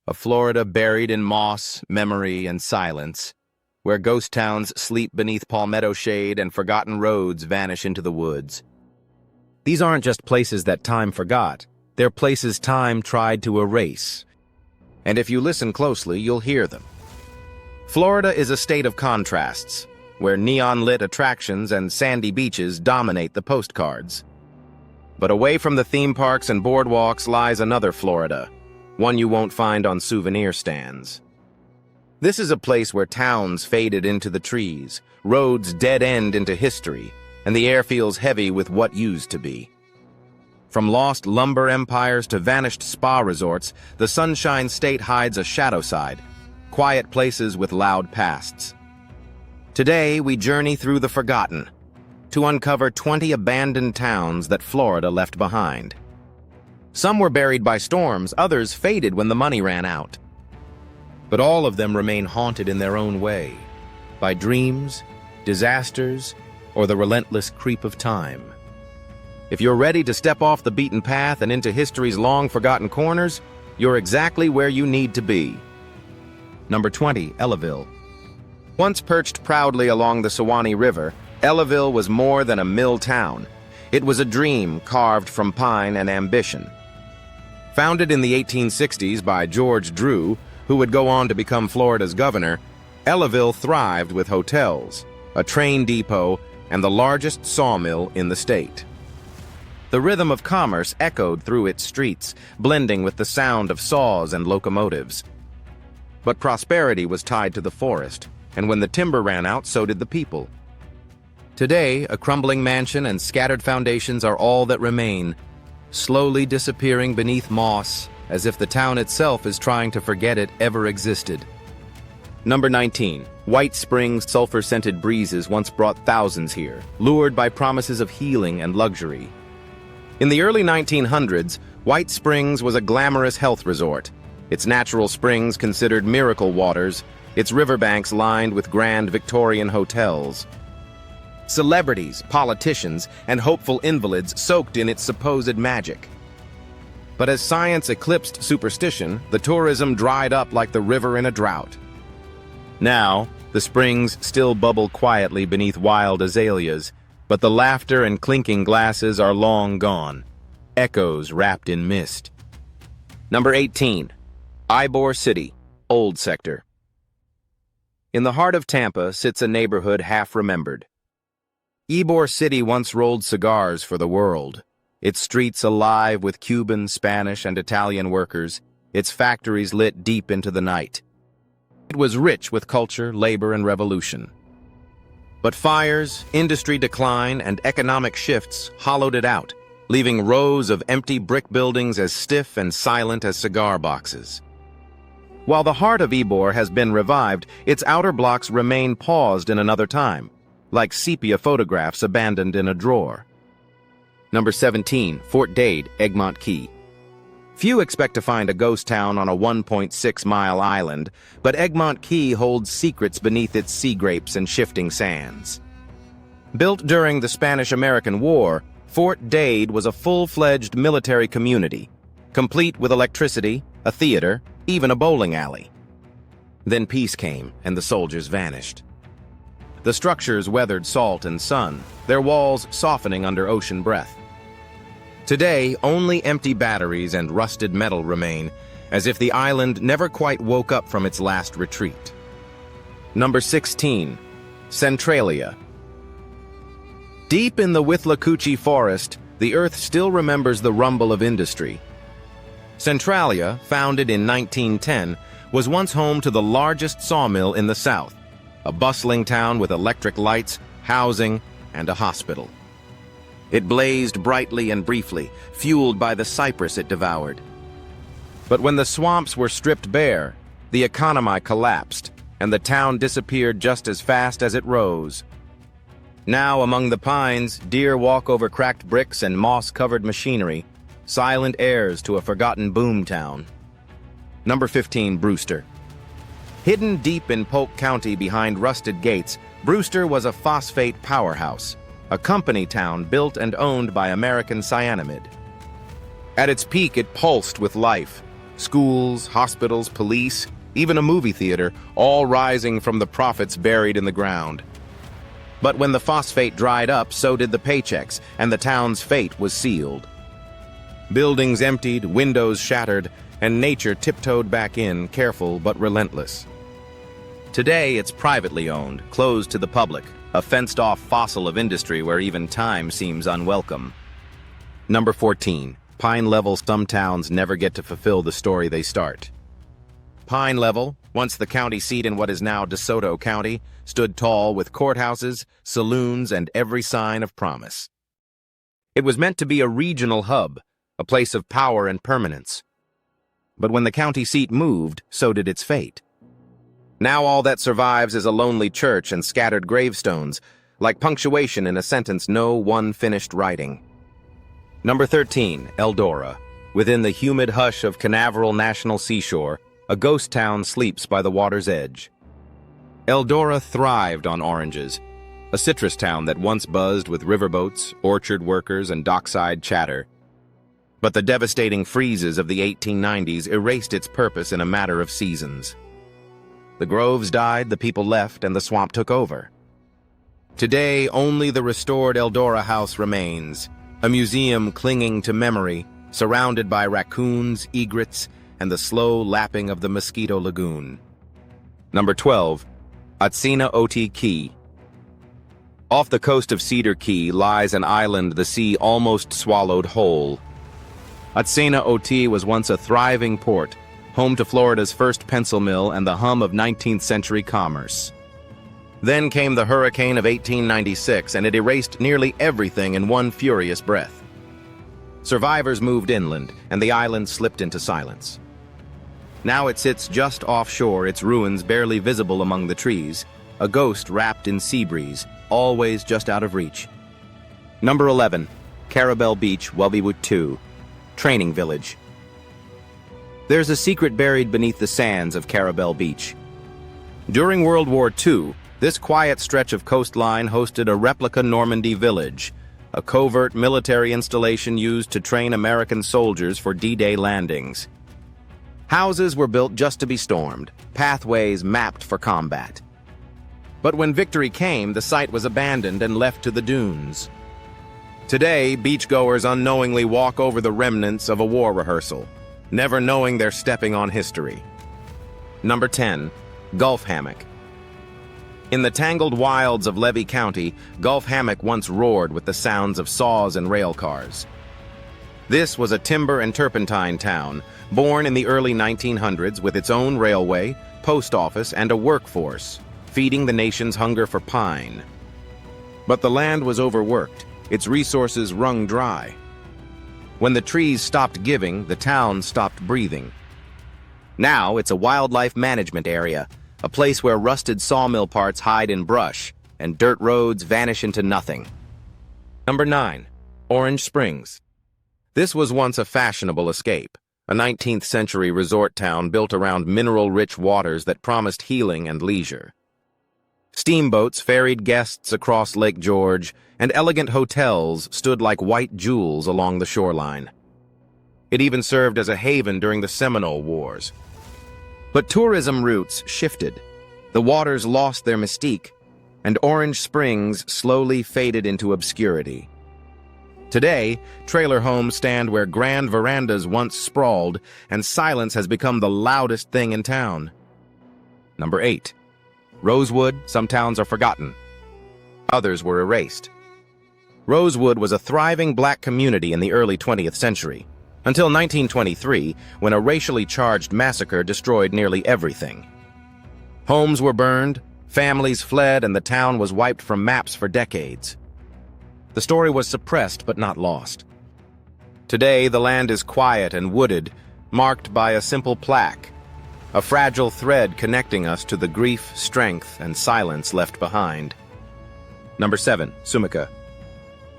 a Florida buried in moss, memory, and silence, where ghost towns sleep beneath palmetto shade and forgotten roads vanish into the woods. These aren't just places that time forgot, they're places time tried to erase. And if you listen closely, you'll hear them. Florida is a state of contrasts, where neon-lit attractions and sandy beaches dominate the postcards. But away from the theme parks and boardwalks lies another Florida, one you won't find on souvenir stands. This is a place where towns faded into the trees, roads dead-end into history, and the air feels heavy with what used to be. From lost lumber empires to vanished spa resorts, the Sunshine State hides a shadow side, quiet places with loud pasts. Today, we journey through the forgotten, to uncover 20 abandoned towns that Florida left behind. Some were buried by storms, others faded when the money ran out. But all of them remain haunted in their own way, by dreams, disasters, or the relentless creep of time. If you're ready to step off the beaten path and into history's long-forgotten corners, you're exactly where you need to be. Number 20, Ellaville. Once perched proudly along the Suwannee River, Ellaville was more than a mill town. It was a dream carved from pine and ambition. Founded in the 1860s by George Drew, who would go on to become Florida's governor, Ellaville thrived with hotels, a train depot, and the largest sawmill in the state. The rhythm of commerce echoed through its streets, blending with the sound of saws and locomotives. But prosperity was tied to the forest, and when the timber ran out, so did the people. Today, a crumbling mansion and scattered foundations are all that remain, slowly disappearing beneath moss, as if the town itself is trying to forget it ever existed. Number 19. White Springs' sulfur-scented breezes once brought thousands here, lured by promises of healing and luxury. In the early 1900s, White Springs was a glamorous health resort, its natural springs considered miracle waters, its riverbanks lined with grand Victorian hotels. Celebrities, politicians, and hopeful invalids soaked in its supposed magic. But as science eclipsed superstition, the tourism dried up like the river in a drought. Now, the springs still bubble quietly beneath wild azaleas, but the laughter and clinking glasses are long gone, echoes wrapped in mist. Number 18. Ybor City, Old Sector. In the heart of Tampa sits a neighborhood half-remembered. Ybor City once rolled cigars for the world, its streets alive with Cuban, Spanish, and Italian workers, its factories lit deep into the night. It was rich with culture, labor, and revolution. But fires, industry decline, and economic shifts hollowed it out, leaving rows of empty brick buildings as stiff and silent as cigar boxes. While the heart of Ybor has been revived, its outer blocks remain paused in another time, like sepia photographs abandoned in a drawer. Number 17, Fort Dade, Egmont Key. Few expect to find a ghost town on a 1.6-mile island, but Egmont Key holds secrets beneath its sea grapes and shifting sands. Built during the Spanish-American War, Fort Dade was a full-fledged military community, complete with electricity, a theater, even a bowling alley. Then peace came, and the soldiers vanished. The structures weathered salt and sun, their walls softening under ocean breath. Today, only empty batteries and rusted metal remain, as if the island never quite woke up from its last retreat. Number 16. Centralia. Deep in the Withlacoochee forest, the earth still remembers the rumble of industry. Centralia, founded in 1910, was once home to the largest sawmill in the South, a bustling town with electric lights, housing, and a hospital. It blazed brightly and briefly, fueled by the cypress it devoured. But when the swamps were stripped bare, the economy collapsed, and the town disappeared just as fast as it rose. Now, among the pines, deer walk over cracked bricks and moss-covered machinery, silent heirs to a forgotten boom town. Number 15, Brewster. Hidden deep in Polk County behind rusted gates, Brewster was a phosphate powerhouse, a company town built and owned by American Cyanamid. At its peak, it pulsed with life. schools, hospitals, police, even a movie theater, all rising from the profits buried in the ground. But when the phosphate dried up, so did the paychecks, and the town's fate was sealed. Buildings emptied, windows shattered, and nature tiptoed back in, careful but relentless. Today, it's privately owned, closed to the public, a fenced-off fossil of industry where even time seems unwelcome. Number 14. Pine Level. Some towns never get to fulfill the story they start. Pine Level, once the county seat in what is now DeSoto County, stood tall with courthouses, saloons, and every sign of promise. It was meant to be a regional hub, a place of power and permanence. But when the county seat moved, so did its fate. Now all that survives is a lonely church and scattered gravestones, like punctuation in a sentence no one finished writing. Number 13, Eldora. Within the humid hush of Canaveral National Seashore, a ghost town sleeps by the water's edge. Eldora thrived on oranges, a citrus town that once buzzed with riverboats, orchard workers, and dockside chatter. But the devastating freezes of the 1890s erased its purpose in a matter of seasons. The groves died, the people left, and the swamp took over. Today, only the restored Eldora House remains, a museum clinging to memory, surrounded by raccoons, egrets, and the slow lapping of the Mosquito Lagoon. Number 12. Atsina Oti Key. Off the coast of Cedar Key lies an island the sea almost swallowed whole. Atsina Oti was once a thriving port, home to Florida's first pencil mill and the hum of 19th century commerce. Then came the hurricane of 1896, and it erased nearly everything in one furious breath. Survivors moved inland, and the island slipped into silence. Now it sits just offshore, its ruins barely visible among the trees, a ghost wrapped in sea breeze, always just out of reach. Number 11. Carabel Beach, Wellbewood 2. Training Village. There's a secret buried beneath the sands of Carabel Beach. During World War II, this quiet stretch of coastline hosted a replica Normandy village, a covert military installation used to train American soldiers for D-Day landings. Houses were built just to be stormed, pathways mapped for combat. But when victory came, the site was abandoned and left to the dunes. Today, beachgoers unknowingly walk over the remnants of a war rehearsal, never knowing they're stepping on history. Number 10. Gulf Hammock. In the tangled wilds of Levy County, Gulf Hammock once roared with the sounds of saws and rail cars. This was a timber and turpentine town, born in the early 1900s with its own railway, post office, and a workforce, feeding the nation's hunger for pine. But the land was overworked, its resources wrung dry. When the trees stopped giving, the town stopped breathing. Now it's a wildlife management area, a place where rusted sawmill parts hide in brush and dirt roads vanish into nothing. Number 9. Orange Springs. This was once a fashionable escape, a 19th century resort town built around mineral-rich waters that promised healing and leisure. Steamboats ferried guests across Lake George, and elegant hotels stood like white jewels along the shoreline. It even served as a haven during the Seminole Wars. But tourism routes shifted. The waters lost their mystique, and Orange Springs slowly faded into obscurity. Today, trailer homes stand where grand verandas once sprawled, and silence has become the loudest thing in town. Number 8. Rosewood. Some towns are forgotten. Others were erased. Rosewood was a thriving black community in the early 20th century, until 1923, when a racially charged massacre destroyed nearly everything. Homes were burned, families fled, and the town was wiped from maps for decades. The story was suppressed but not lost. Today, the land is quiet and wooded, marked by a simple plaque, a fragile thread connecting us to the grief, strength, and silence left behind. Number 7. Sumica.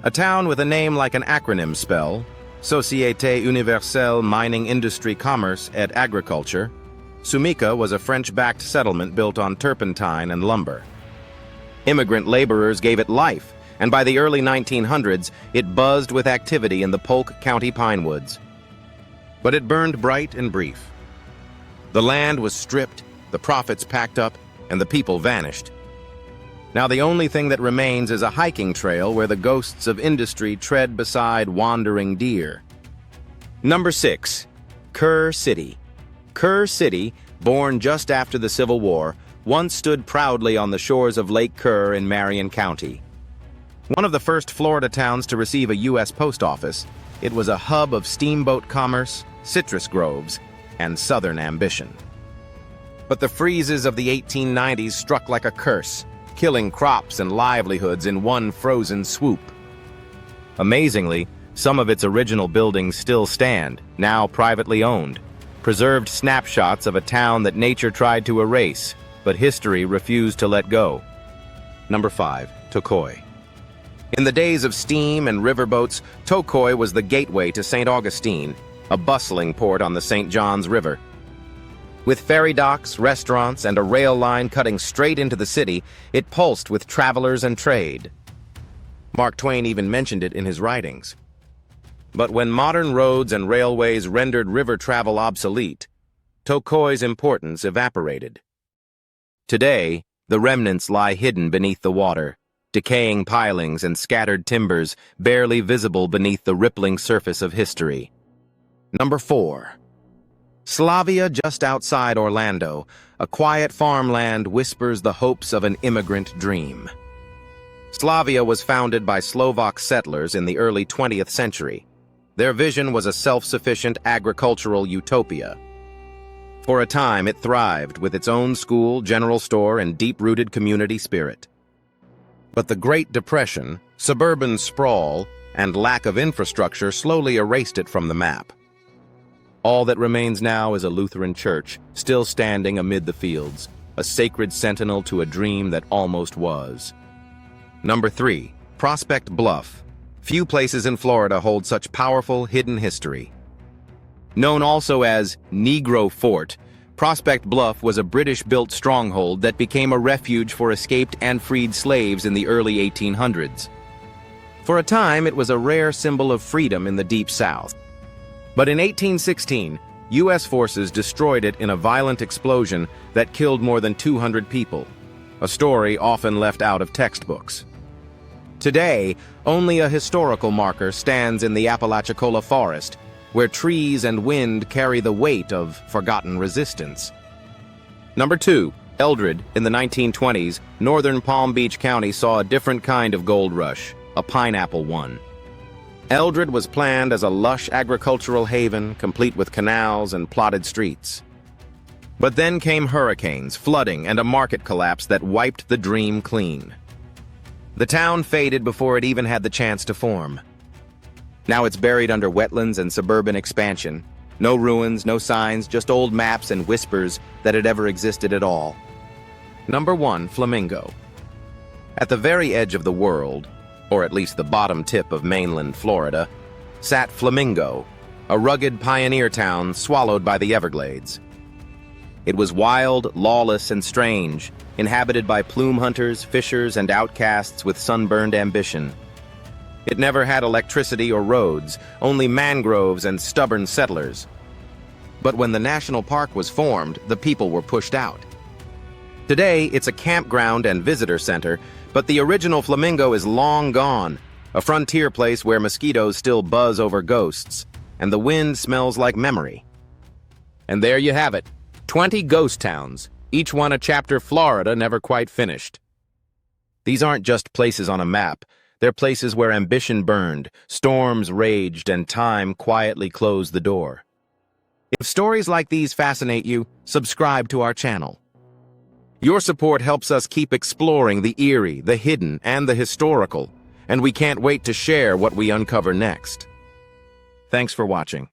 A town with a name like an acronym spell, Société Universelle Mining Industry Commerce et Agriculture, Sumica was a French-backed settlement built on turpentine and lumber. Immigrant laborers gave it life, and by the early 1900s, it buzzed with activity in the Polk County pine woods. But it burned bright and brief. The land was stripped, the profits packed up, and the people vanished. Now the only thing that remains is a hiking trail where the ghosts of industry tread beside wandering deer. Number 6. Kerr City. Kerr City, born just after the Civil War, once stood proudly on the shores of Lake Kerr in Marion County. One of the first Florida towns to receive a U.S. post office, it was a hub of steamboat commerce, citrus groves, and Southern ambition. But the freezes of the 1890s struck like a curse, killing crops and livelihoods in one frozen swoop. Amazingly, some of its original buildings still stand, now privately owned, preserved snapshots of a town that nature tried to erase, but history refused to let go. Number 5. Tocoi. In the days of steam and riverboats, Tocoi was the gateway to St. Augustine, a bustling port on the St. Johns River. With ferry docks, restaurants, and a rail line cutting straight into the city, it pulsed with travelers and trade. Mark Twain even mentioned it in his writings. But when modern roads and railways rendered river travel obsolete, Tocoi's importance evaporated. Today, the remnants lie hidden beneath the water, decaying pilings and scattered timbers barely visible beneath the rippling surface of history. Number 4. Slavia, just outside Orlando, a quiet farmland whispers the hopes of an immigrant dream. Slavia was founded by Slovak settlers in the early 20th century. Their vision was a self-sufficient agricultural utopia. For a time, it thrived with its own school, general store, and deep-rooted community spirit. But the Great Depression, suburban sprawl, and lack of infrastructure slowly erased it from the map. All that remains now is a Lutheran church, still standing amid the fields, a sacred sentinel to a dream that almost was. Number 3. Prospect Bluff. Few places in Florida hold such powerful, hidden history. Known also as Negro Fort, Prospect Bluff was a British-built stronghold that became a refuge for escaped and freed slaves in the early 1800s. For a time, it was a rare symbol of freedom in the Deep South. But in 1816, U.S. forces destroyed it in a violent explosion that killed more than 200 people, a story often left out of textbooks. Today, only a historical marker stands in the Apalachicola forest, where trees and wind carry the weight of forgotten resistance. Number 2. Eldred. In the 1920s, northern Palm Beach County saw a different kind of gold rush, a pineapple one. Eldred was planned as a lush agricultural haven, complete with canals and plotted streets. But then came hurricanes, flooding, and a market collapse that wiped the dream clean. The town faded before it even had the chance to form. Now it's buried under wetlands and suburban expansion. No ruins, no signs, just old maps and whispers that it ever existed at all. Number 1. Flamingo. At the very edge of the world, or at least the bottom tip of mainland Florida, sat Flamingo, a rugged pioneer town swallowed by the Everglades. It was wild, lawless, and strange, inhabited by plume hunters, fishers, and outcasts with sunburned ambition. It never had electricity or roads, only mangroves and stubborn settlers. But when the national park was formed, the people were pushed out. Today, it's a campground and visitor center, but the original Flamingo is long gone, a frontier place where mosquitoes still buzz over ghosts, and the wind smells like memory. And there you have it, 20 ghost towns, each one a chapter Florida never quite finished. These aren't just places on a map, they're places where ambition burned, storms raged, and time quietly closed the door. If stories like these fascinate you, subscribe to our channel. Your support helps us keep exploring the eerie, the hidden, and the historical, and we can't wait to share what we uncover next. Thanks for watching.